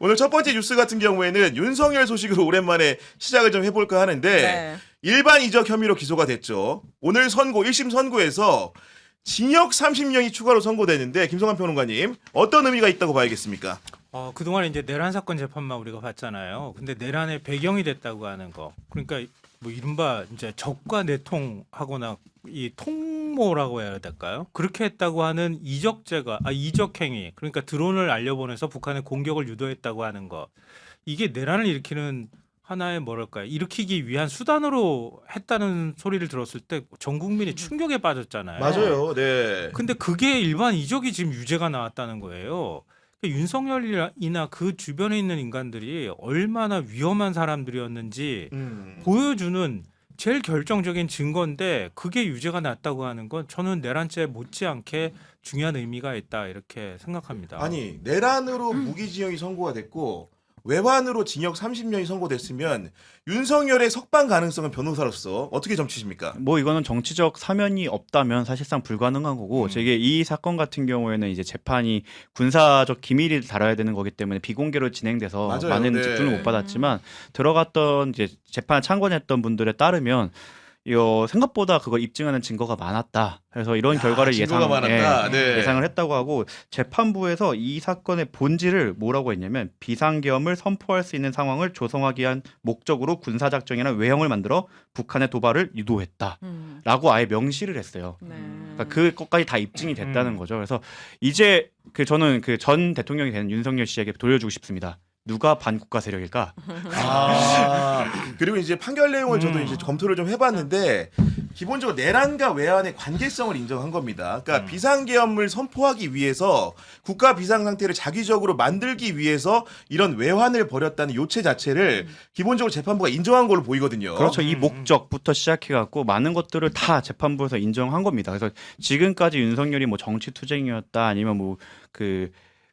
오늘 첫 번째 뉴스 같은 경우에는 윤석열 소식으로 오랜만에 시작을 좀 해볼까 하는데 네. 일반 이적 혐의로 기소가 됐죠. 오늘 선고 1심 선고에서 징역 30년이 추가로 선고되는데 김성환 평론가님 어떤 의미가 있다고 봐야겠습니까? 그동안 이제 내란 사건 재판만 우리가 봤잖아요. 근데 내란의 배경이 됐다고 하는 거. 그러니까 뭐 이른바 이제 적과 내통하거나 이 통모라고 해야 될까요? 그렇게 했다고 하는 이적 행위. 그러니까 드론을 알려보내서 북한에 공격을 유도했다고 하는 거. 이게 내란을 일으키는 하나의 뭐랄까요? 일으키기 위한 수단으로 했다는 소리를 들었을 때 전 국민이 충격에 빠졌잖아요. 맞아요. 네. 근데 그게 일반 이적이 지금 유죄가 나왔다는 거예요. 윤석열이나 그 주변에 있는 인간들이 얼마나 위험한 사람들이었는지 보여주는 제일 결정적인 증거인데 그게 유죄가 났다고 하는 건 저는 내란죄 못지않게 중요한 의미가 있다 이렇게 생각합니다. 아니 내란으로 무기징역이 선고가 됐고 외환으로 징역 30년이 선고됐으면 윤석열의 석방 가능성은 변호사로서 어떻게 점치십니까? 뭐 이거는 정치적 사면이 없다면 사실상 불가능한 거고, 제게 이 사건 같은 경우에는 이제 재판이 군사적 기밀을 다뤄야 되는 거기 때문에 비공개로 진행돼서 맞아요. 많은 네. 집중을 못 받았지만 들어갔던 이제 재판 참관했던 분들에 따르면 생각보다 그걸 입증하는 증거가 많았다. 그래서 이런 결과를 증거가 많았다. 네. 예상을 했다고 하고, 재판부에서 이 사건의 본질을 뭐라고 했냐면 비상계엄을 선포할 수 있는 상황을 조성하기 위한 목적으로 군사작전이나 외형을 만들어 북한의 도발을 유도했다라고 아예 명시를 했어요. 네. 그러니까 그것까지 다 입증이 됐다는 거죠. 그래서 이제 저는 그 전 대통령이 되는 윤석열 씨에게 돌려주고 싶습니다. 누가 반국가 세력일까? 그리고 이제 판결 내용을 저도 이제 검토를 좀 해봤는데 기본적으로 내란과 외환의 관계성을 인정한 겁니다. 그러니까 비상계엄을 선포하기 위해서 국가 비상 상태를 자기적으로 만들기 위해서 이런 외환을 벌였다는 요체 자체를 기본적으로 재판부가 인정한 걸로 보이거든요. 그렇죠. 이 목적부터 시작해갖고 많은 것들을 다 재판부에서 인정한 겁니다. 그래서 지금까지 윤석열이 뭐 정치 투쟁이었다 아니면 뭐 그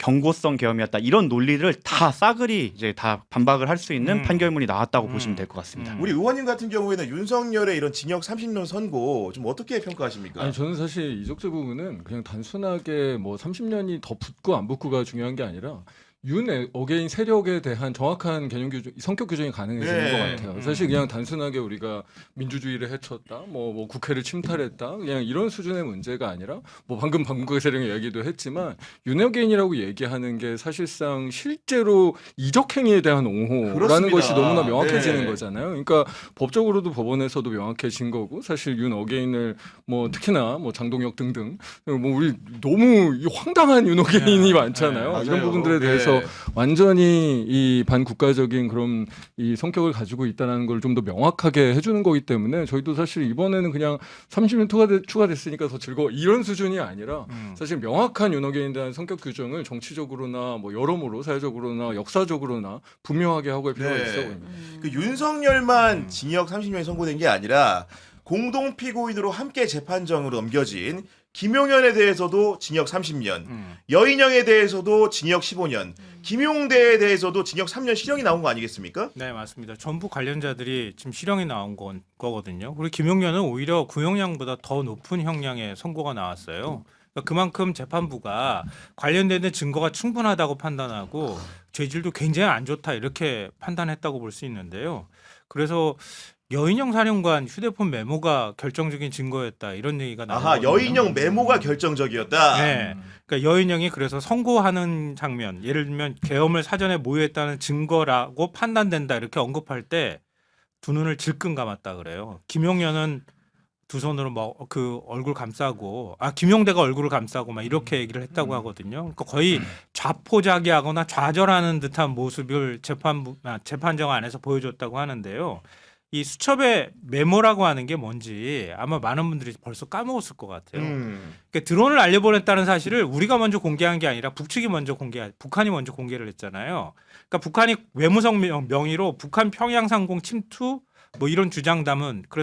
경고성 계엄이었다 이런 논리를 다 싸그리 이제 다 반박을 할 수 있는 판결문이 나왔다고 보시면 될 것 같습니다. 우리 의원님 같은 경우에는 윤석열의 이런 징역 30년 선고 좀 어떻게 평가하십니까? 아니 저는 사실 이적재 부분은 그냥 단순하게 뭐 30년이 더 붙고 안 붙고가 중요한 게 아니라 윤 어게인 세력에 대한 정확한 개념 규정, 성격 규정이 가능해지는 네. 것 같아요. 사실 그냥 단순하게 우리가 민주주의를 해쳤다, 뭐 국회를 침탈했다, 그냥 이런 수준의 문제가 아니라 뭐 방금 반국가 세력 얘기도 했지만 윤 어게인이라고 얘기하는 게 사실상 실제로 이적 행위에 대한 옹호라는 그렇습니다. 것이 너무나 명확해지는 네. 거잖아요. 그러니까 법적으로도 법원에서도 명확해진 거고 사실 윤 어게인을 뭐 특히나 뭐 장동혁 등등 뭐 우리 너무 황당한 윤 어게인이 많잖아요. 맞아요. 이런 부분들에 대해서 네. 완전히 이 반국가적인 그런 이 성격을 가지고 있다는 걸 좀 더 명확하게 해주는 거기 때문에 저희도 사실 이번에는 그냥 30년 추가됐으니까 더 즐거워 이런 수준이 아니라 사실 명확한 윤어게인에 대한 성격 규정을 정치적으로나 뭐 여러모로 사회적으로나 역사적으로나 분명하게 하고 할 필요가 네. 있어 보입니다. 그 윤석열만 징역 30년이 선고된 게 아니라 공동 피고인으로 함께 재판정으로 넘겨진 김용현에 대해서도 징역 30년, 여인영에 대해서도 징역 15년, 김용대에 대해서도 징역 3년 실형이 나온 거 아니겠습니까? 네, 맞습니다. 전부 관련자들이 지금 실형이 나온 거거든요. 그리고 김용현은 오히려 구형량보다 더 높은 형량의 선고가 나왔어요. 그러니까 그만큼 재판부가 관련되는 증거가 충분하다고 판단하고 죄질도 굉장히 안 좋다 이렇게 판단했다고 볼 수 있는데요. 그래서 여인영 사령관 휴대폰 메모가 결정적인 증거였다 이런 얘기가 나오거든요. 아하, 여인영 메모가 결정적이었다. 네. 그러니까 여인영이 그래서 선고하는 장면, 예를 들면 계엄을 사전에 모의했다는 증거라고 판단된다 이렇게 언급할 때 두 눈을 질끈 감았다 그래요. 김용현은 두 손으로 막 그 얼굴 감싸고, 김용대가 얼굴을 감싸고 막 이렇게 얘기를 했다고 하거든요. 그러니까 거의 좌포자기하거나 좌절하는 듯한 모습을 재판정 안에서 보여줬다고 하는데요. 이 수첩의 메모라고 하는 게 뭔지 아마 많은 분들이 벌써 까먹었을 것 같아요. 그러니까 드론을 알려보냈다는 사실을 우리가 먼저 공개한 게 아니라 북한이 먼저 공개를 했잖아요. 그러니까 북한이 외무성 명의로 북한 평양 상공 침투 뭐 이런 주장 담은 그런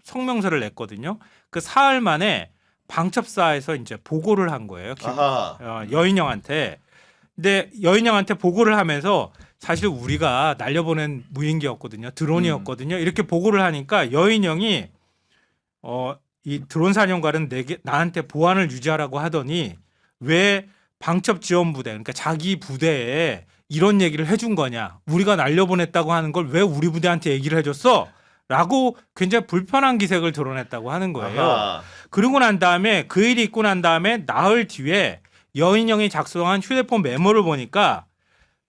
성명서를 냈거든요. 그 사흘 만에 방첩사에서 이제 보고를 한 거예요. 아하. 여인영한테. 근데 여인영한테 보고를 하면서 사실 우리가 날려보낸 무인기였거든요. 드론이었거든요. 이렇게 보고를 하니까 여인영이 이 드론 사령관은 나한테 보안을 유지하라고 하더니 왜 방첩지원부대 그러니까 자기 부대에 이런 얘기를 해준 거냐? 우리가 날려보냈다고 하는 걸 왜 우리 부대한테 얘기를 해줬어? 라고 굉장히 불편한 기색을 드러냈다고 하는 거예요. 아하. 그러고 난 다음에 그 일이 있고 난 다음에 나흘 뒤에 여인영이 작성한 휴대폰 메모를 보니까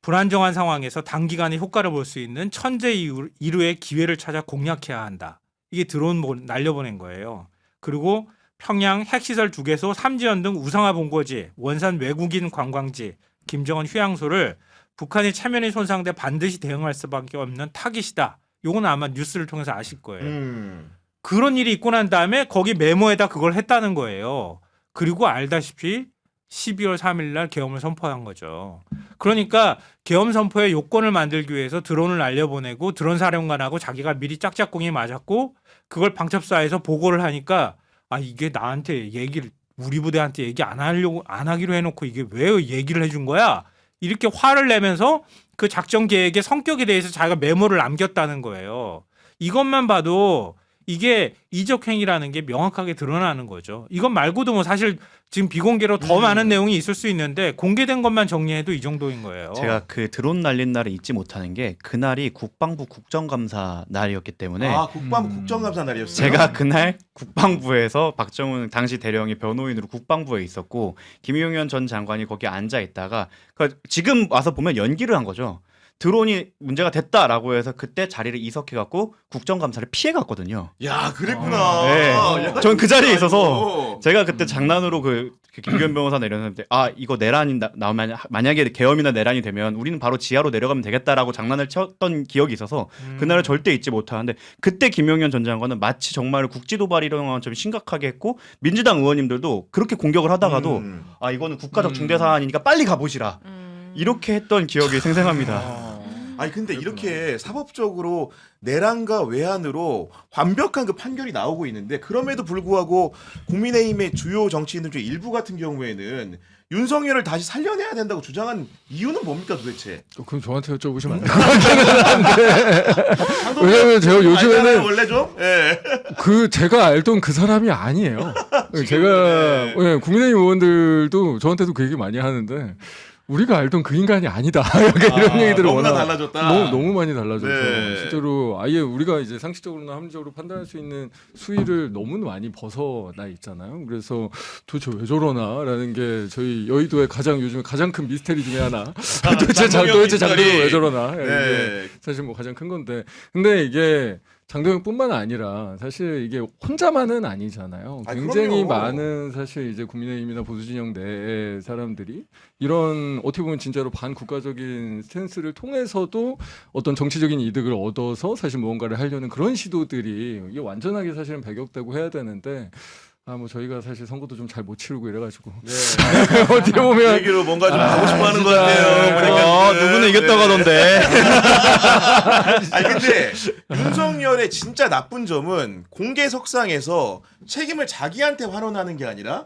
불안정한 상황에서 단기간에 효과를 볼 수 있는 천재 이루의 기회를 찾아 공략해야 한다. 이게 드론 날려보낸 거예요. 그리고 평양 핵시설 2개소, 삼지연 등 우상화 본거지, 원산 외국인 관광지, 김정은 휴양소를 북한의 체면이 손상돼 반드시 대응할 수밖에 없는 타깃이다. 요건 아마 뉴스를 통해서 아실 거예요. 그런 일이 있고 난 다음에 거기 메모에다 그걸 했다는 거예요. 그리고 알다시피 12월 3일 날 계엄을 선포한 거죠. 그러니까 계엄 선포의 요건을 만들기 위해서 드론을 날려보내고 드론 사령관하고 자기가 미리 짝짝꿍이 맞았고 그걸 방첩사에서 보고를 하니까 아 이게 나한테 얘기를 우리 부대한테 얘기 안 하기로 해놓고 이게 왜 얘기를 해준 거야? 이렇게 화를 내면서 그 작전 계획의 성격에 대해서 자기가 메모를 남겼다는 거예요. 이것만 봐도 이게 이적행위라는 게 명확하게 드러나는 거죠. 이것 말고도 뭐 사실 지금 비공개로 더 많은 내용이 있을 수 있는데 공개된 것만 정리해도 이 정도인 거예요. 제가 그 드론 날린 날을 잊지 못하는 게 그날이 국방부 국정감사 날이었기 때문에 아 국방부 국정감사 날이었어요. 제가 그날 국방부에서 박정훈 당시 대령이 변호인으로 국방부에 있었고 김용현 전 장관이 거기 앉아 있다가 지금 와서 보면 연기를 한 거죠. 드론이 문제가 됐다라고 해서 그때 자리를 이석해갖고 국정감사를 피해갔거든요. 야 그랬구나. 네. 전 그 자리에 있어서 제가 그때 장난으로 그 김규현 변호사나 이런 사람한테 아 이거 내란이 나오면 만약에 계엄이나 내란이 되면 우리는 바로 지하로 내려가면 되겠다라고 장난을 쳤던 기억이 있어서 그날을 절대 잊지 못하는데 그때 김용현 전 장관은 마치 정말 국지도발 이런 것처럼 심각하게 했고 민주당 의원님들도 그렇게 공격을 하다가도 아 이거는 국가적 중대 사안이니까 빨리 가보시라 이렇게 했던 기억이 생생합니다. 아니 근데 이렇게 사법적으로 내란과 외환으로 완벽한 그 판결이 나오고 있는데 그럼에도 불구하고 국민의힘의 주요 정치인들 중 일부 같은 경우에는 윤석열을 다시 살려내야 된다고 주장한 이유는 뭡니까 도대체? 그럼 저한테 여쭤보시면 안 되는데. 왜냐면 제가 요즘에는 원래 좀 제가 알던 그 사람이 아니에요. 제가 국민의힘 의원들도 저한테도 그 얘기 많이 하는데 우리가 알던 그 인간이 아니다. 약간 이런 얘기들을 너무나 워낙 달라졌다. 너무 많이 달라져서 네. 실제로 아예 우리가 이제 상식적으로나 합리적으로 판단할 수 있는 수위를 너무 많이 벗어나 있잖아요. 그래서 도대체 왜 저러나라는 게 저희 여의도의 요즘에 가장 큰 미스테리 중에 하나. 도대체 장동혁 왜 저러나. 네. 이게 사실 뭐 가장 큰 건데. 근데 이게 장동혁뿐만 아니라 사실 이게 혼자만은 아니잖아요. 굉장히 그럼요. 많은 사실 이제 국민의힘이나 보수진영 내의 사람들이 이런 어떻게 보면 진짜로 반국가적인 스탠스를 통해서도 어떤 정치적인 이득을 얻어서 사실 무언가를 하려는 그런 시도들이 이게 완전하게 사실은 배격되고 해야 되는데 뭐 저희가 사실 선거도 좀 잘 못 치르고 이래가지고 어떻게 그 보면 얘기로 뭔가 좀 하고 싶어하는 것 같아요. 누구는 이겼다고 하던데. 아니 근데 윤석열의 진짜 나쁜 점은 공개석상에서 책임을 자기한테 환원하는 게 아니라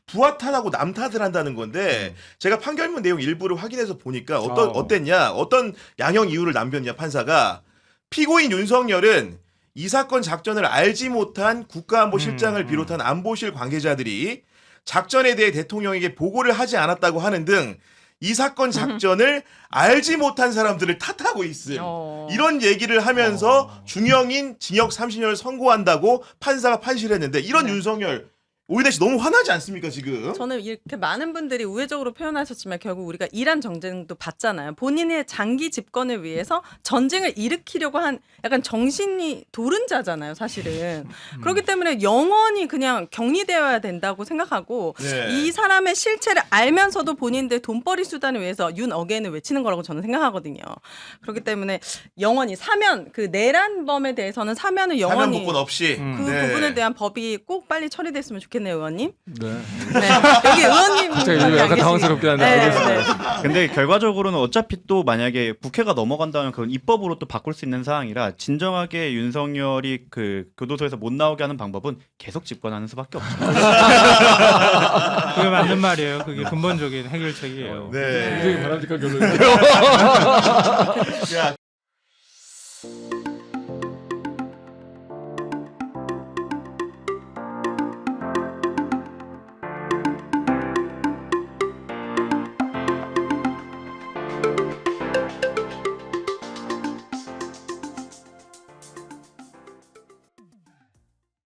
부하 탓하고 남 탓을 한다는 건데 제가 판결문 내용 일부를 확인해서 보니까 어땠냐 어떤 양형 이유를 남겼냐 판사가 피고인 윤석열은 이 사건 작전을 알지 못한 국가안보실장을 비롯한 안보실 관계자들이 작전에 대해 대통령에게 보고를 하지 않았다고 하는 등 이 사건 작전을 알지 못한 사람들을 탓하고 있음. 이런 얘기를 하면서 중형인 징역 30년을 선고한다고 판사가 판시를 했는데 이런 윤석열 오히려 너무 화나지 않습니까 지금? 저는 이렇게 많은 분들이 우회적으로 표현하셨지만 결국 우리가 이란 전쟁도 봤잖아요. 본인의 장기 집권을 위해서 전쟁을 일으키려고 한 약간 정신이 도른자잖아요, 사실은. 그렇기 때문에 영원히 그냥 격리되어야 된다고 생각하고 네. 이 사람의 실체를 알면서도 본인들 돈벌이 수단을 위해서 윤 어게인을 외치는 거라고 저는 생각하거든요. 그렇기 때문에 영원히 사면 그 내란범에 대해서는 사면을 사면 영원히 복권 없이 그 네. 부분에 대한 법이 꼭 빨리 처리됐으면 좋겠네요, 의원님. 네. 네. 여기 의원님 갑자기 약간 당황스럽게 하는데 알겠습니다. 근데 결과적으로는 어차피 또 만약에 국회가 넘어간다면 그건 입법으로 또 바꿀 수 있는 사항이라 진정하게 윤석열이 그 교도소에서 못 나오게 하는 방법은 계속 집권하는 수밖에 없죠. 그게 맞는 말이에요. 그게 근본적인 해결책이에요. 네. 굉장히 바람직한 결론이에요. 야,